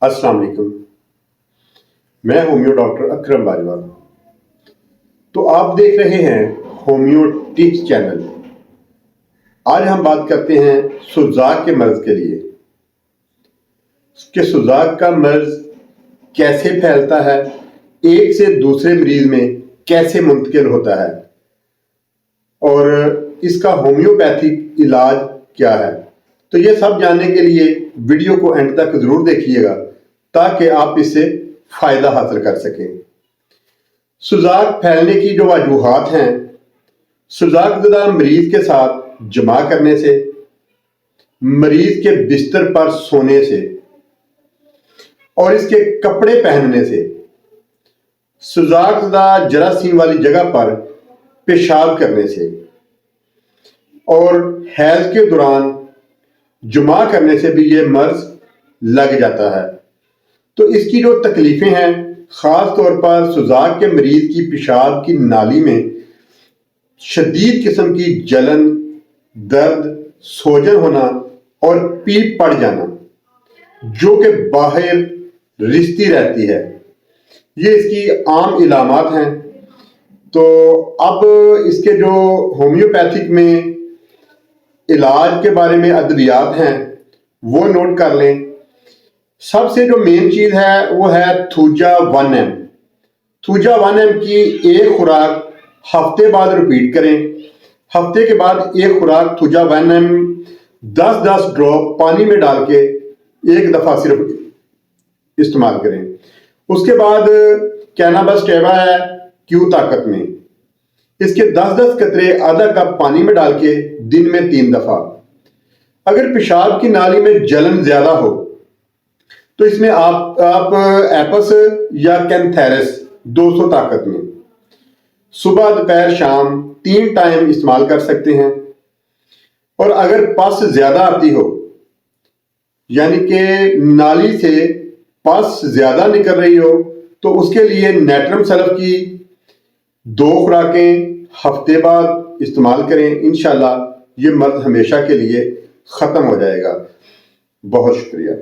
السلام علیکم، میں ہومیو ڈاکٹر اکرم باجوہ۔ تو آپ دیکھ رہے ہیں ہومیو ٹپس چینل۔ آج ہم بات کرتے ہیں سوزاک کے مرض کے لیے کہ سوزاک کا مرض کیسے پھیلتا ہے، ایک سے دوسرے مریض میں کیسے منتقل ہوتا ہے اور اس کا ہومیوپیتھک علاج کیا ہے۔ تو یہ سب جاننے کے لیے ویڈیو کو اینڈ تک ضرور دیکھیے گا تاکہ آپ اس سے فائدہ حاصل کر سکیں۔ سوزاک پھیلنے کی جو وجوہات ہیں، سوزاک زدہ مریض کے ساتھ جمع کرنے سے، مریض کے بستر پر سونے سے اور اس کے کپڑے پہننے سے، سوزاک زدہ جراثیم والی جگہ پر پیشاب کرنے سے اور حیض کے دوران جمع کرنے سے بھی یہ مرض لگ جاتا ہے۔ تو اس کی جو تکلیفیں ہیں، خاص طور پر سوزاک کے مریض کی پیشاب کی نالی میں شدید قسم کی جلن، درد، سوجن ہونا اور پیپ پڑ جانا جو کہ باہر رستی رہتی ہے، یہ اس کی عام علامات ہیں۔ تو اب اس کے جو ہومیوپیتھک میں علاج کے بارے میں ادویات ہیں وہ نوٹ کر لیں۔ سب سے جو مین چیز ہے وہ ہے تھوجا 1M۔ تھوجا 1M کی ایک خوراک ہفتے بعد ریپیٹ کریں۔ ہفتے کے بعد ایک خوراک تھوجا 1M 10 ڈراپ پانی میں ڈال کے ایک دفعہ صرف استعمال کریں۔ اس کے بعد کینابس ٹیوا ہے کیو طاقت میں، اس کے 10 قطرے آدھا کپ پانی میں ڈال کے دن میں 3 دفعہ۔ اگر پیشاب کی نالی میں جلن زیادہ ہو تو اس میں آپ ایپس یا کینتھیرس 200 طاقت میں صبح دوپہر شام 3 ٹائم استعمال کر سکتے ہیں۔ اور اگر پس زیادہ آتی ہو، یعنی کہ نالی سے پس زیادہ نکل رہی ہو، تو اس کے لیے نیٹرم سلف کی 2 خوراکیں ہفتے بعد استعمال کریں۔ انشاءاللہ یہ مرض ہمیشہ کے لیے ختم ہو جائے گا۔ بہت شکریہ۔